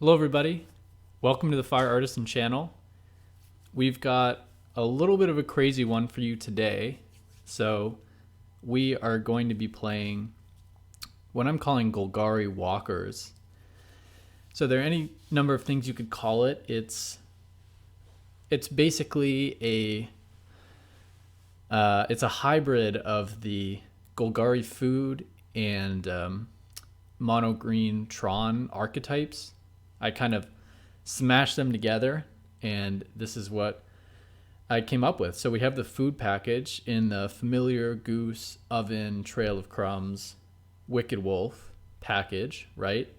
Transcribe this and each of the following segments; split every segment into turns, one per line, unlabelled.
Hello everybody, welcome to the Fire Artisan channel. We've got a little bit of a crazy one for you today. So we are going to be playing what I'm calling Golgari Walkers. So there are any number of things you could call it. It's basically it's a hybrid of the Golgari Food and Mono-Green Tron archetypes. I kind of smashed them together, and this is what I came up with. So we have the food package in the familiar Goose, Oven, Trail of Crumbs, Wicked Wolf package, right?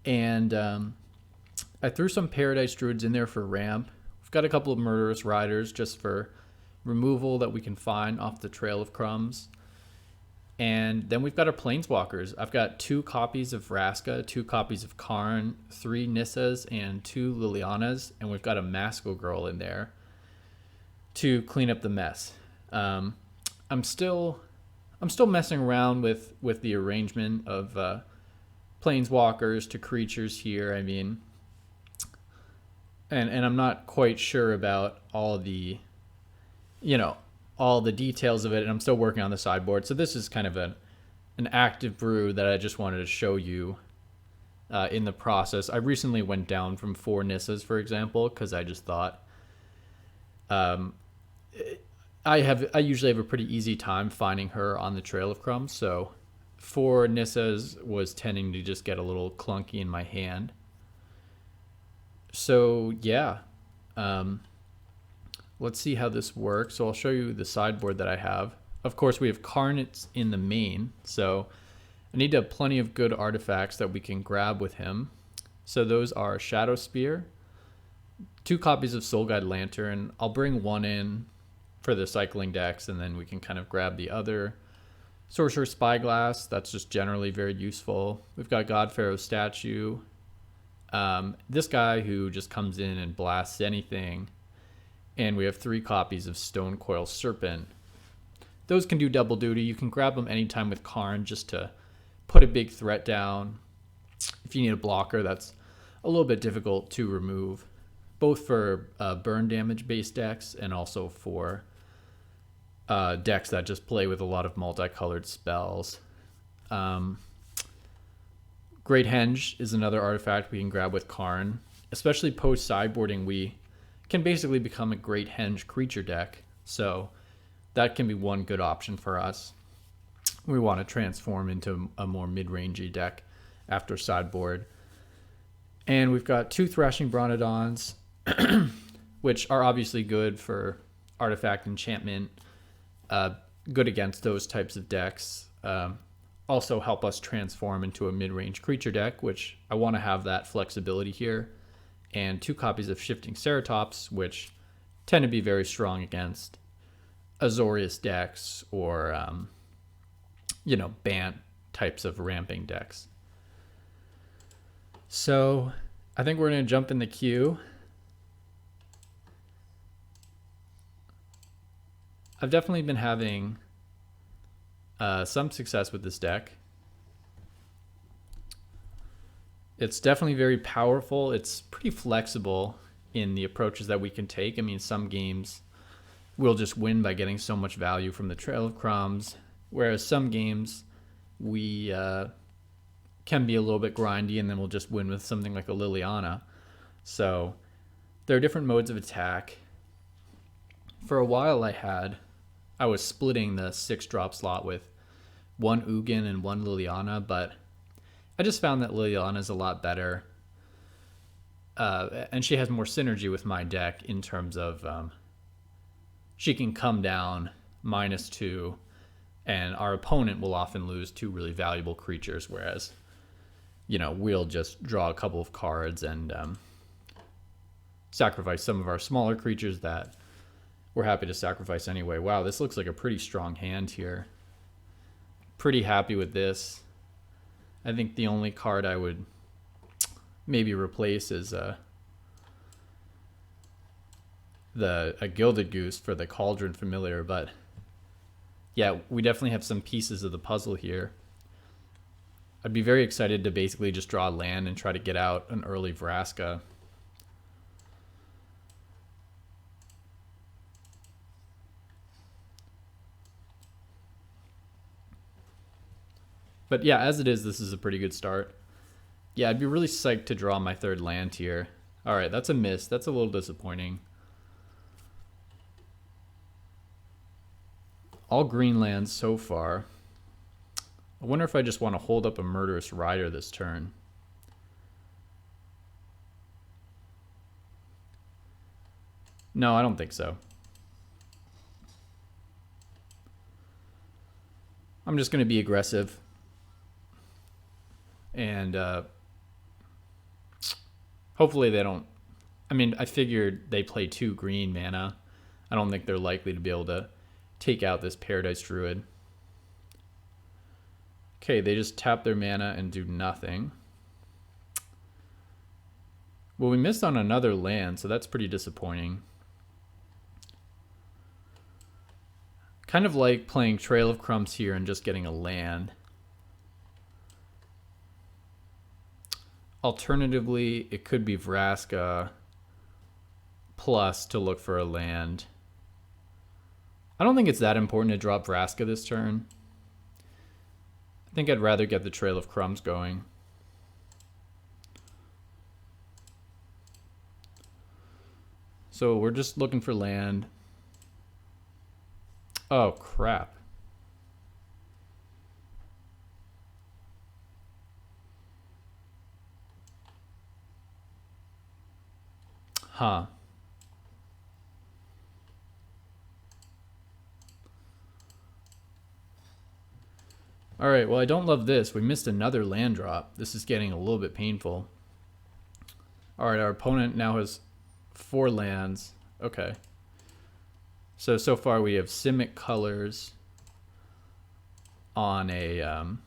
And I threw some Paradise Druids in there for ramp. We've got a couple of Murderous Riders just for removal that we can find off the Trail of Crumbs. And then we've got our planeswalkers. I've got 2 copies of Vraska, 2 copies of Karn, 3 Nissas, and 2 Lilianas, and we've got a Masco Girl in there to clean up the mess. I'm still messing around with the arrangement of planeswalkers to creatures here. I mean, and I'm not quite sure about all the details of it, and I'm still working on the sideboard. So this is kind of an active brew that I just wanted to show you in the process. I recently went down from 4 Nissas, for example, because I just thought I usually have a pretty easy time finding her on the Trail of Crumbs. So 4 Nissas was tending to just get a little clunky in my hand. So yeah. Let's see how this works. So I'll show you the sideboard that I have. Of course, we have Karn in the main, so I need to have plenty of good artifacts that we can grab with him. So those are Shadow Spear, 2 copies of Soul Guide Lantern. I'll bring 1 in for the cycling decks, and then we can kind of grab the other. Sorcerer Spyglass, that's just generally very useful. We've got God-Pharaoh statue. This guy who just comes in and blasts anything. And we have 3 copies of Stonecoil Serpent. Those can do double duty. You can grab them anytime with Karn just to put a big threat down. If you need a blocker, that's a little bit difficult to remove, both for burn damage based decks and also for decks that just play with a lot of multicolored spells. Great Henge is another artifact we can grab with Karn. Especially post sideboarding, we can basically become a Great Henge creature deck. So that can be one good option for us. We want to transform into a more mid-rangey deck after sideboard. And we've got 2 Thrashing Bronodons, which are obviously good for artifact enchantment, good against those types of decks. Also help us transform into a mid-range creature deck, which I want to have that flexibility here. And 2 copies of Shifting Ceratops, which tend to be very strong against Azorius decks or, Bant types of ramping decks. So I think we're going to jump in the queue. I've definitely been having some success with this deck. It's definitely very powerful. It's pretty flexible in the approaches that we can take. I mean, some games we'll just win by getting so much value from the Trail of Crumbs, whereas some games we can be a little bit grindy, and then we'll just win with something like a Liliana. So there are different modes of attack. For a while I was splitting the 6-drop slot with 1 Ugin and 1 Liliana, but I just found that Liliana is a lot better, and she has more synergy with my deck in terms of she can come down -2, and our opponent will often lose 2 really valuable creatures, whereas we'll just draw a couple of cards and sacrifice some of our smaller creatures that we're happy to sacrifice anyway. Wow, this looks like a pretty strong hand here. Pretty happy with this. I think the only card I would maybe replace is a Gilded Goose for the Cauldron Familiar, but yeah, we definitely have some pieces of the puzzle here. I'd be very excited to basically just draw land and try to get out an early Vraska. But yeah, as it is, this is a pretty good start. Yeah, I'd be really psyched to draw my third land here. All right, that's a miss. That's a little disappointing. All green lands so far. I wonder if I just want to hold up a Murderous Rider this turn. No, I don't think so. I'm just going to be aggressive. And hopefully they don't... I mean, I figured they play 2 green mana. I don't think they're likely to be able to take out this Paradise Druid. Okay, they just tap their mana and do nothing. Well, we missed on another land, so that's pretty disappointing. Kind of like playing Trail of Crumbs here and just getting a land. Alternatively, it could be Vraska plus to look for a land. I don't think it's that important to drop Vraska this turn. I think I'd rather get the Trail of Crumbs going. So we're just looking for land. Oh, crap. Huh. Alright, well I don't love this. We missed another land drop. This is getting a little bit painful. Alright, our opponent now has 4 lands. Okay. So far we have Simic Colors on a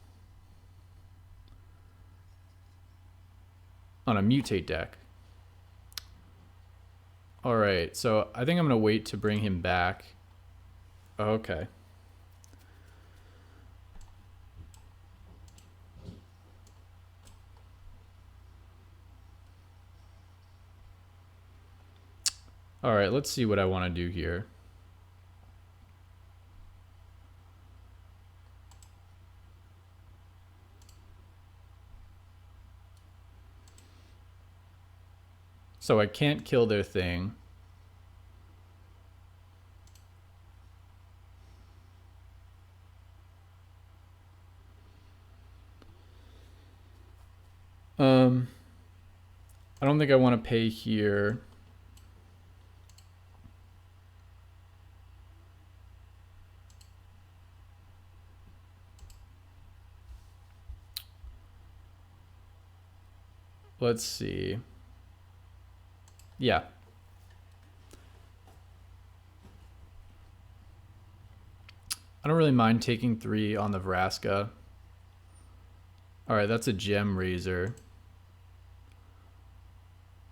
mutate deck. Alright, so I think I'm going to wait to bring him back. Okay. Alright, let's see what I want to do here. So I can't kill their thing. I don't think I want to pay here. Let's see. Yeah. I don't really mind taking 3 on the Vraska. Alright, that's a Gem Razor.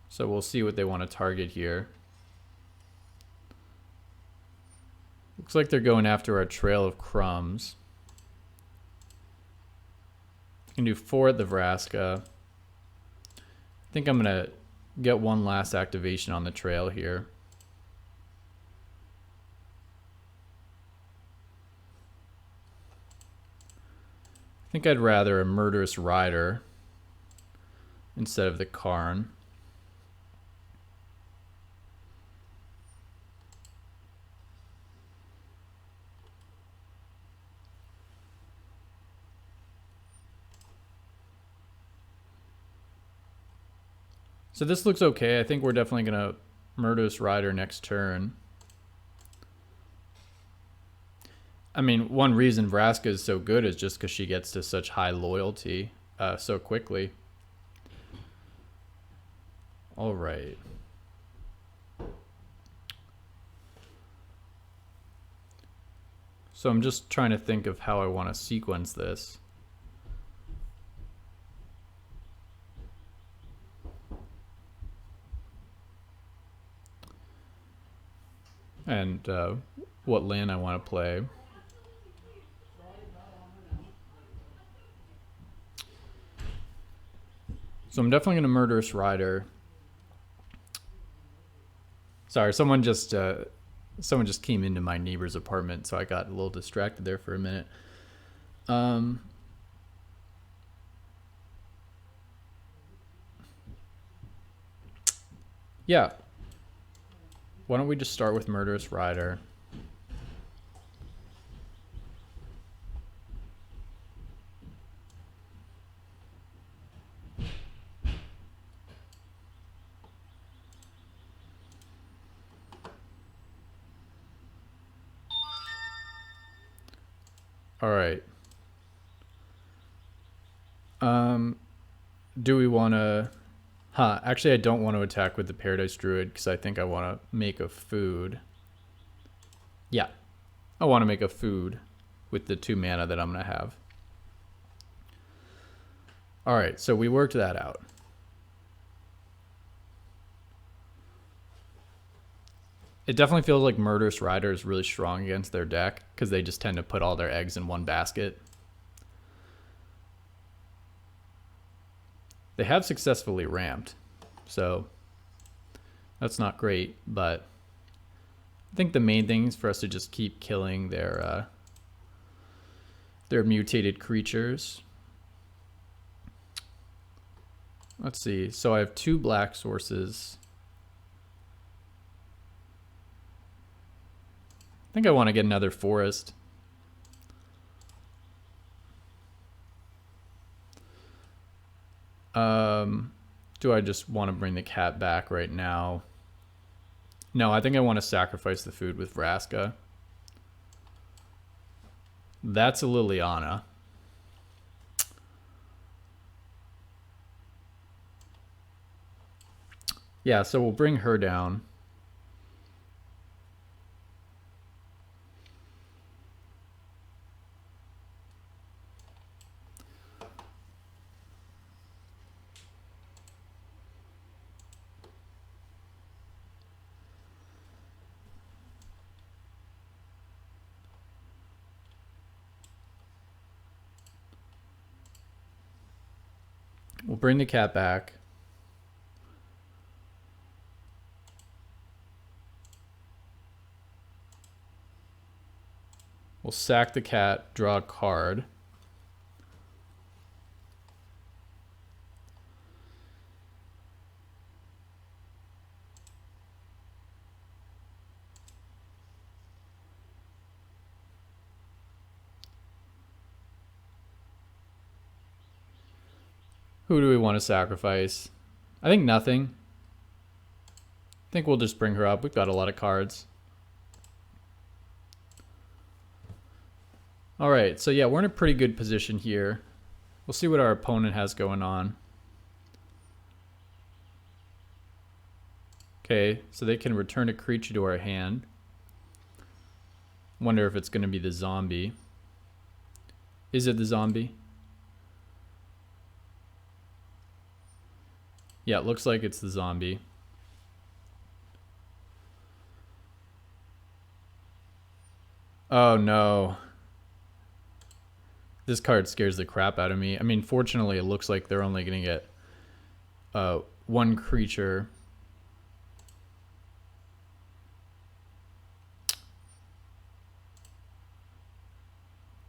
So we'll see what they want to target here. Looks like they're going after our Trail of Crumbs. I can do 4 at the Vraska. I think I'm going to get one last activation on the trail here. I think I'd rather a Murderous Rider instead of the Karn. So this looks okay. I think we're definitely going to Murderous Rider next turn. I mean, one reason Vraska is so good is just because she gets to such high loyalty so quickly. All right. So I'm just trying to think of how I want to sequence this. And what land I want to play. So I'm definitely going to Murderous Rider. Sorry, someone just came into my neighbor's apartment, so I got a little distracted there for a minute. Yeah. Why don't we just start with Murderous Rider? All right. Do we want to... actually, I don't want to attack with the Paradise Druid because I think I want to make a food. Yeah. I want to make a food with the 2 mana that I'm going to have. All right, so we worked that out. It definitely feels like Murderous Rider is really strong against their deck because they just tend to put all their eggs in one basket. They have successfully ramped, so that's not great, but I think the main thing is for us to just keep killing their mutated creatures. Let's see. So I have 2 black sources. I think I want to get another forest. Do I just want to bring the cat back right now? No, I think I want to sacrifice the food with Vraska. That's a Liliana. Yeah, so we'll bring her down. We'll bring the cat back. We'll sack the cat, draw a card. Who do we want to sacrifice? I think nothing. I think we'll just bring her up. We've got a lot of cards. All right, so yeah, we're in a pretty good position here. We'll see what our opponent has going on. Okay, so they can return a creature to our hand. Wonder if it's going to be the zombie. Is it the zombie? Yeah, it looks like it's the zombie. Oh no. This card scares the crap out of me. I mean, fortunately, it looks like they're only going to get 1 creature.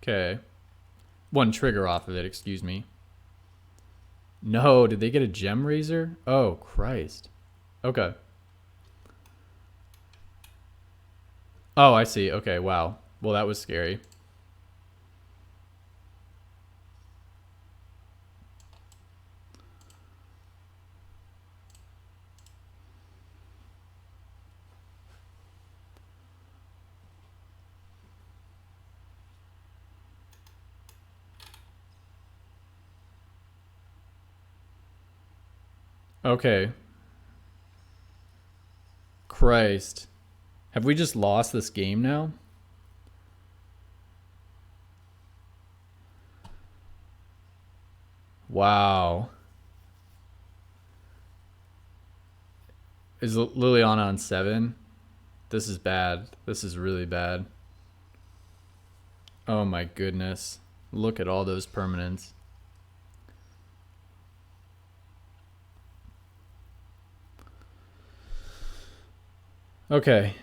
Okay. 1 trigger off of it, excuse me. No, did they get a gem raiser? Oh, Christ. Okay. Oh, I see. Okay, wow. Well, that was scary. Okay. Christ. Have we just lost this game now? Wow. Is Liliana on 7? This is bad. This is really bad. Oh my goodness. Look at all those permanents. Okay.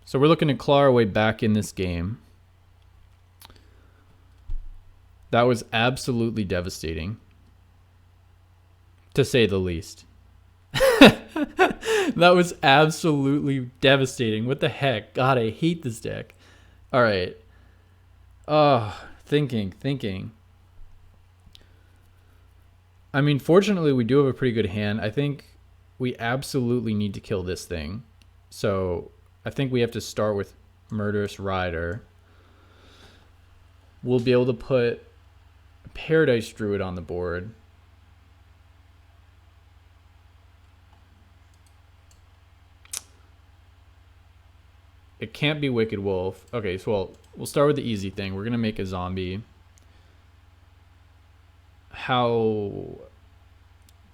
So we're looking to claw our way back in this game. That was absolutely devastating, to say the least. That was absolutely devastating. What the heck? God, I hate this deck. All right. Thinking. I mean, fortunately, we do have a pretty good hand. I think we absolutely need to kill this thing. So I think we have to start with Murderous Rider. We'll be able to put Paradise Druid on the board. It can't be Wicked Wolf. Okay, so we'll start with the easy thing. We're going to make a zombie. How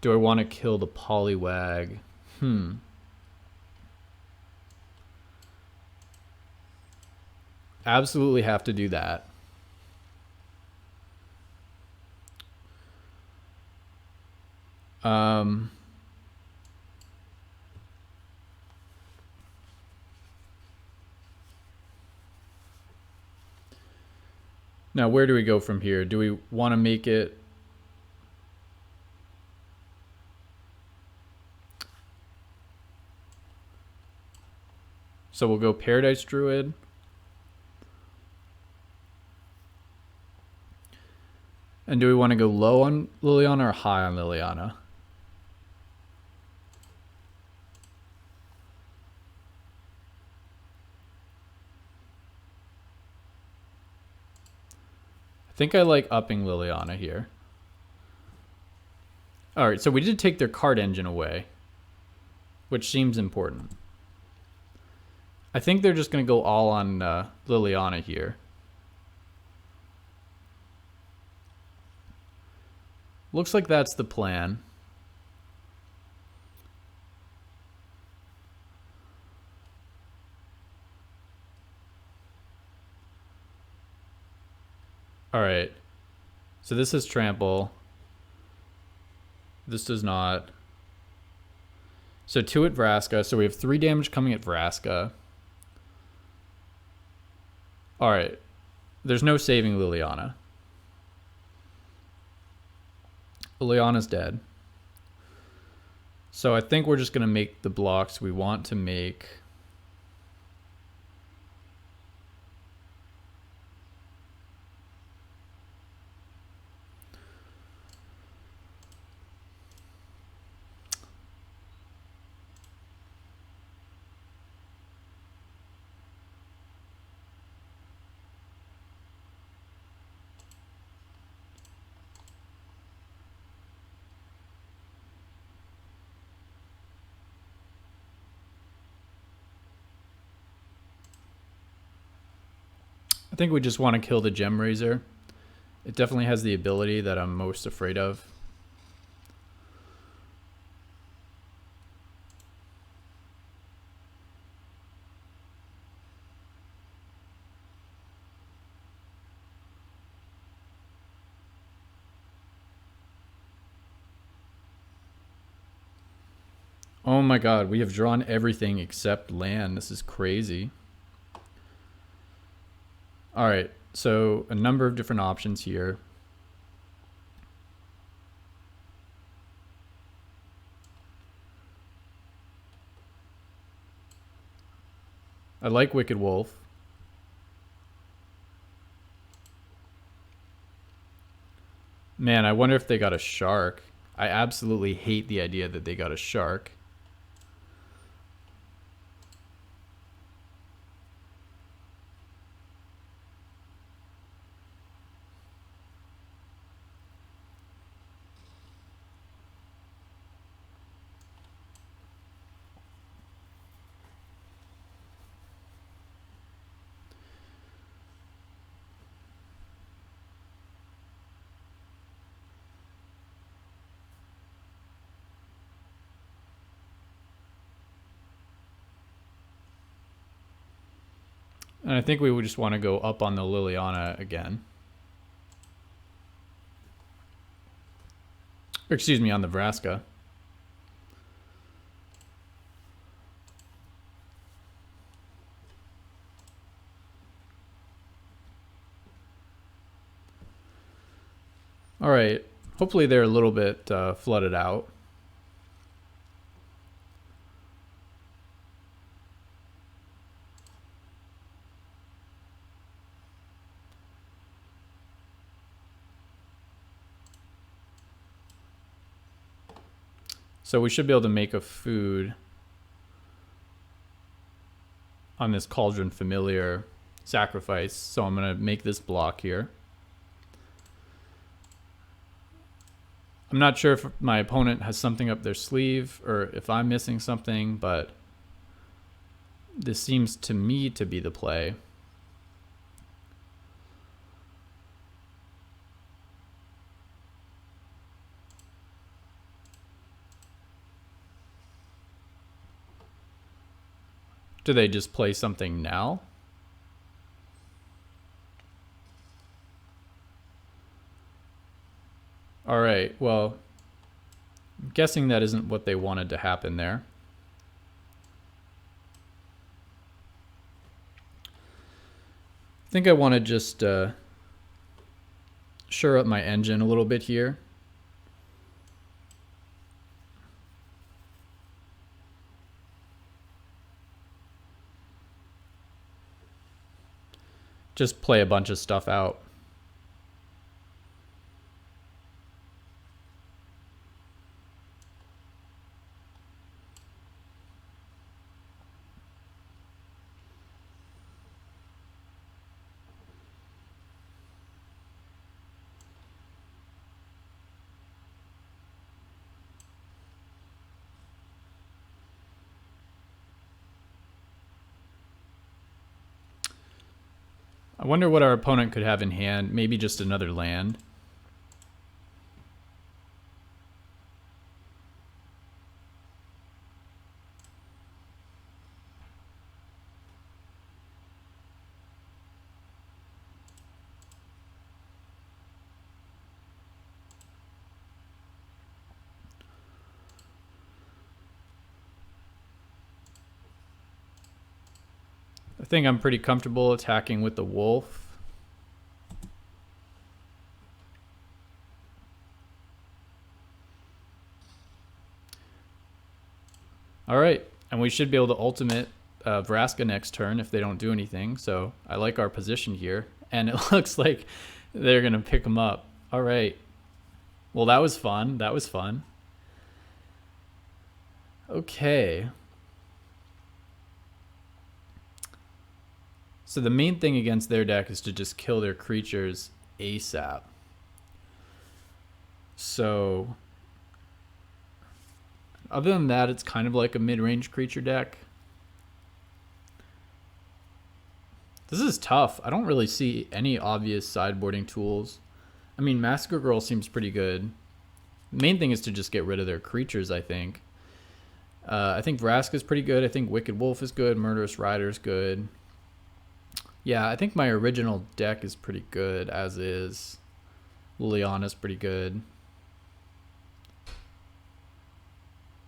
do I want to kill the Poliwag? Absolutely have to do that. Now, where do we go from here? Do we want to make it... So we'll go Paradise Druid. And do we want to go low on Liliana or high on Liliana? I think I like upping Liliana here. All right, so we did take their card engine away, which seems important. I think they're just going to go all on Liliana here. Looks like that's the plan. All right. So this is trample. This does not. So 2 at Vraska. So we have 3 damage coming at Vraska. All right. There's no saving Liliana. Liliana's dead. So I think we're just going to make the blocks we want to make. I think we just want to kill the Gem Razor. It definitely has the ability that I'm most afraid of. Oh my god, we have drawn everything except land. This is crazy. All right, so a number of different options here. I like Wicked Wolf. Man, I wonder if they got a shark. I absolutely hate the idea that they got a shark. And I think we would just want to go up on the Liliana again. Excuse me, on the Vraska. All right. Hopefully they're a little bit flooded out. So we should be able to make a food on this Cauldron Familiar sacrifice. So I'm going to make this block here. I'm not sure if my opponent has something up their sleeve or if I'm missing something, but this seems to me to be the play. Do they just play something now? All right, well, I'm guessing that isn't what they wanted to happen there. I think I want to just shore up my engine a little bit here. Just play a bunch of stuff out. I wonder what our opponent could have in hand. Maybe just another land. I think I'm pretty comfortable attacking with the wolf. All right, and we should be able to ultimate Vraska next turn if they don't do anything. So I like our position here, and it looks like they're gonna pick them up. All right, well that was fun. That was fun. Okay. So the main thing against their deck is to just kill their creatures ASAP. So other than that, it's kind of like a mid-range creature deck. This is tough. I don't really see any obvious sideboarding tools. I mean, Massacre Girl seems pretty good. The main thing is to just get rid of their creatures, I think. I think Vraska is pretty good. I think Wicked Wolf is good. Murderous Rider is good. Yeah, I think my original deck is pretty good, as is. Liliana's pretty good.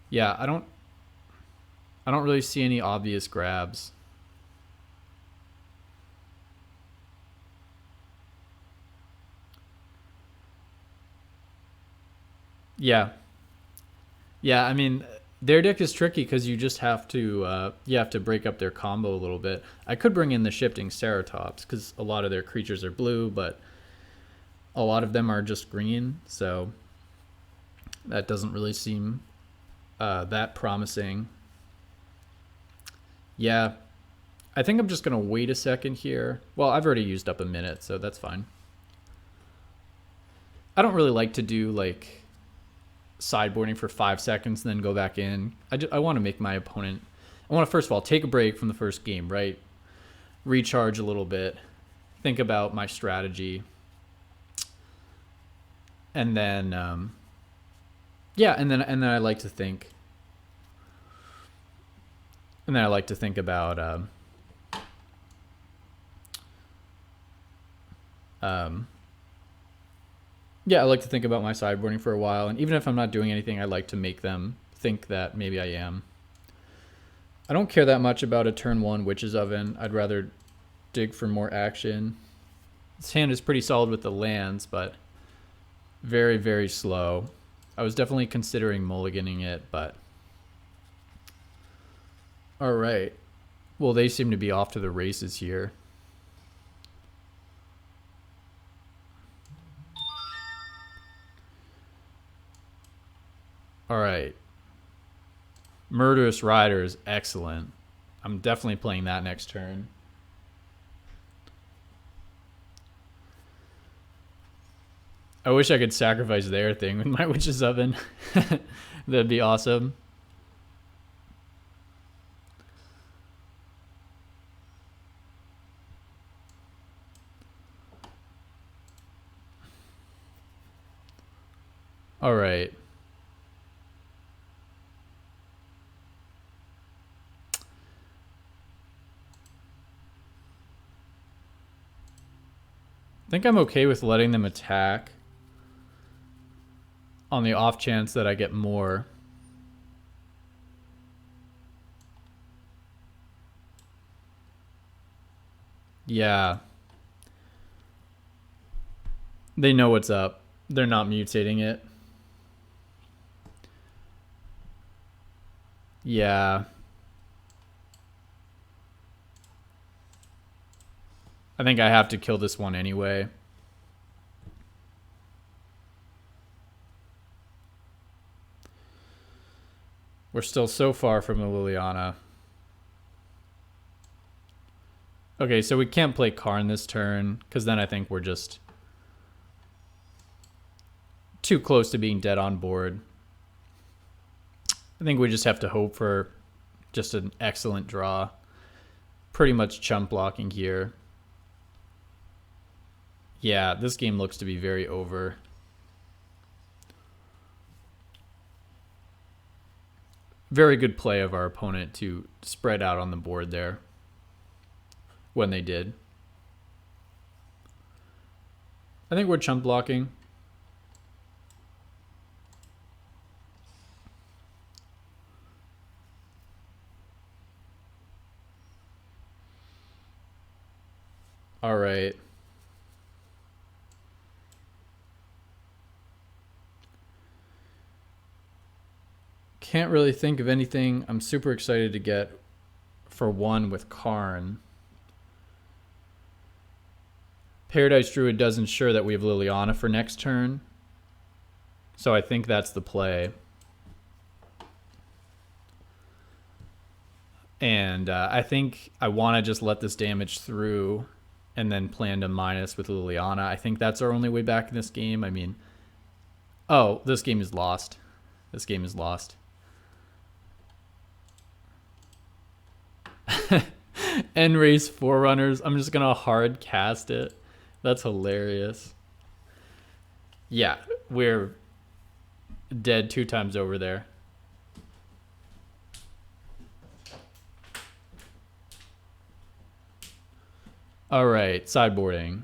Yeah, I don't really see any obvious grabs. Yeah. Yeah, I mean, their deck is tricky because you just have to break up their combo a little bit. I could bring in the Shifting Ceratops because a lot of their creatures are blue, but a lot of them are just green, so that doesn't really seem that promising. Yeah, I think I'm just gonna wait a second here. Well, I've already used up a minute, so that's fine. I don't really like to do like sideboarding for 5 seconds and then go back in. I want to make my opponent, I want to first of all take a break from the first game, right? Recharge a little bit, think about my strategy, and then yeah, and then I like to think, and then I like to think about yeah, I like to think about my sideboarding for a while, and even if I'm not doing anything, I like to make them think that maybe I am. I don't care that much about a turn 1 Witch's Oven. I'd rather dig for more action. This hand is pretty solid with the lands, but Very, very slow. I was definitely considering mulliganing it, but... Alright. Well, they seem to be off to the races here. Alright. Murderous Rider is excellent. I'm definitely playing that next turn. I wish I could sacrifice their thing with my Witch's Oven. That'd be awesome. All right. I think I'm okay with letting them attack on the off chance that I get more. Yeah. They know what's up. They're not mutating it. Yeah. I think I have to kill this one anyway. We're still so far from a Liliana. Okay, so we can't play Karn this turn, because then I think we're just too close to being dead on board. I think we just have to hope for just an excellent draw. Pretty much chump blocking here. Yeah, this game looks to be very over. Very good play of our opponent to spread out on the board there when they did. I think we're chump blocking. All right. Can't really think of anything I'm super excited to get for one with Karn. Paradise Druid does ensure that we have Liliana for next turn. So I think that's the play. And I think I want to just let this damage through and then plan to minus with Liliana. I think that's our only way back in this game. I mean, oh, this game is lost. This game is lost. End-race Forerunners. I'm just going to hard cast it. That's hilarious. Yeah, we're dead 2 times over there. All right, sideboarding.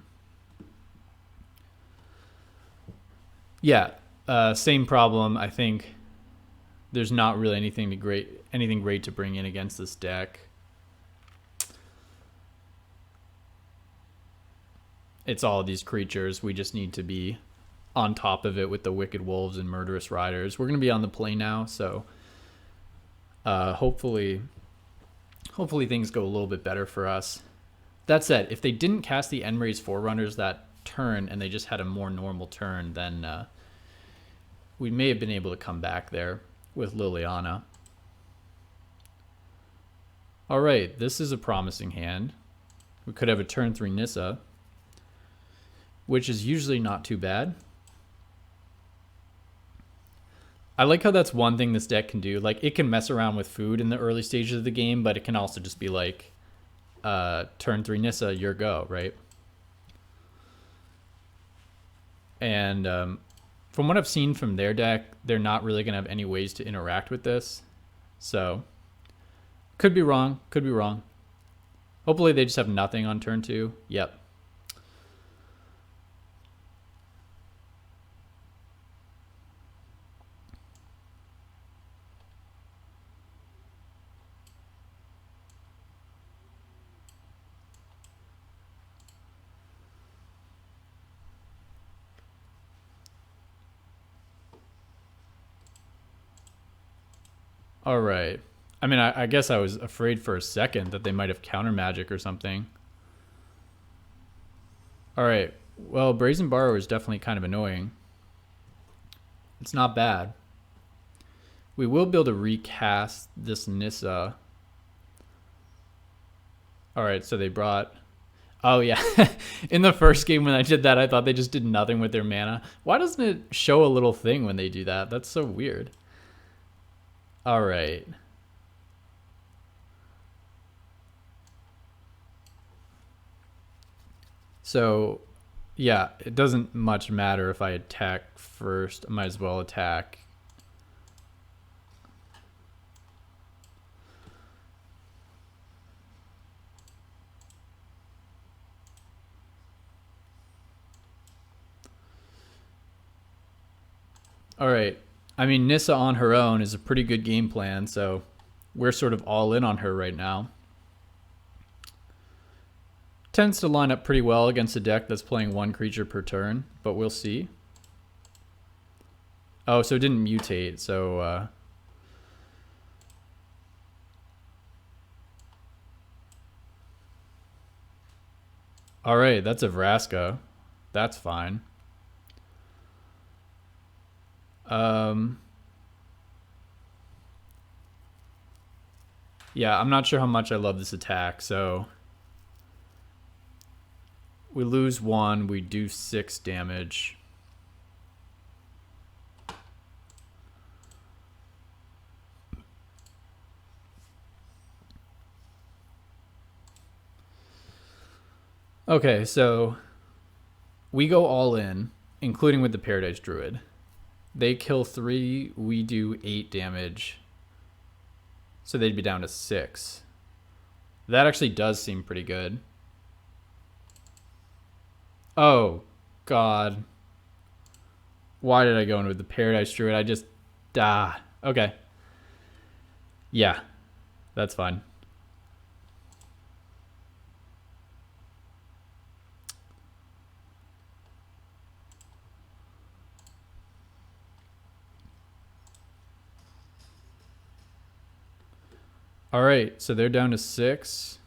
Yeah, same problem. I think there's not really anything great to bring in against this deck. It's all of these creatures. We just need to be on top of it with the Wicked Wolves and Murderous Riders. We're going to be on the play now, so hopefully things go a little bit better for us. That said, if they didn't cast the End-Raze Forerunners that turn and they just had a more normal turn, then we may have been able to come back there with Liliana. All right, this is a promising hand. We could have a turn 3 Nissa, which is usually not too bad. I like how that's one thing this deck can do. Like, it can mess around with food in the early stages of the game, but it can also just be like, turn 3 Nissa, your go, right? And from what I've seen from their deck, they're not really going to have any ways to interact with this. So, could be wrong, could be wrong. Hopefully they just have nothing on turn 2. Yep. All right. I mean, I guess I was afraid for a second that they might have counter magic or something. All right. Well, Brazen Borrower is definitely kind of annoying. It's not bad. We will be able to recast this Nissa. All right, so they brought... Oh, yeah. In the first game when I did that, I thought they just did nothing with their mana. Why doesn't it show a little thing when they do that? That's so weird. All right. So, yeah, it doesn't much matter if I attack first. I might as well attack. All right. I mean, Nissa on her own is a pretty good game plan, so we're sort of all in on her right now. Tends to line up pretty well against a deck that's playing one creature per turn, but we'll see. Oh, so it didn't mutate, so... All right, that's a Vraska. That's fine. Yeah, I'm not sure how much I love this attack, so... We lose 1, we do 6 damage. Okay, so we go all in, including with the Paradise Druid. They kill 3, we do 8 damage. So they'd be down to 6. That actually does seem pretty good. Oh, God. Why did I go in with the Paradise Druid? I just... Okay. Yeah, that's fine. All right, so they're down to 6.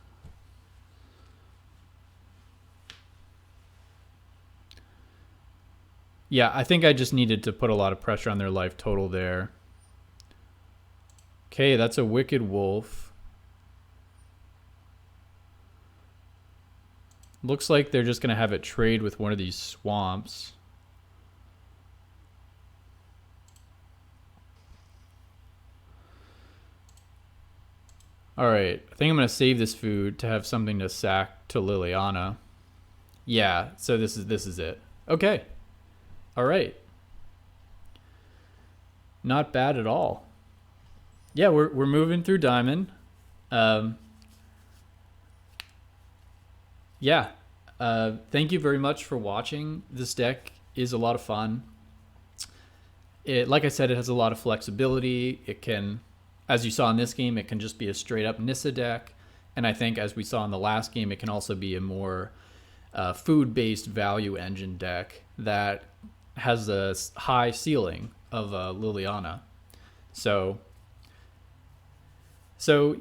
Yeah, I think I just needed to put a lot of pressure on their life total there. Okay, that's a Wicked Wolf. Looks like they're just going to have it trade with one of these swamps. All right, I think I'm going to save this food to have something to sack to Liliana. Yeah, so this is it. Okay. All right. Not bad at all. Yeah, we're moving through Diamond. Yeah. Thank you very much for watching. This deck is a lot of fun. Like I said, it has a lot of flexibility. It can, as you saw in this game, it can just be a straight up Nissa deck. And I think as we saw in the last game, it can also be a more food-based value engine deck that has a high ceiling of Liliana. So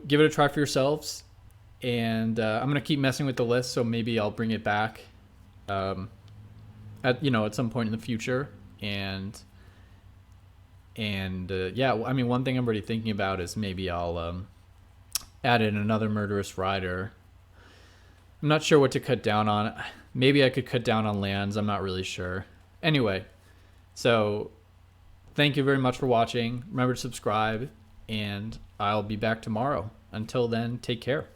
give it a try for yourselves. And I'm going to keep messing with the list, so maybe I'll bring it back at some point in the future. And yeah, I mean, one thing I'm already thinking about is maybe I'll add in another Murderous Rider. I'm not sure what to cut down on. Maybe I could cut down on lands. I'm not really sure. Anyway, so thank you very much for watching. Remember to subscribe, and I'll be back tomorrow. Until then, take care.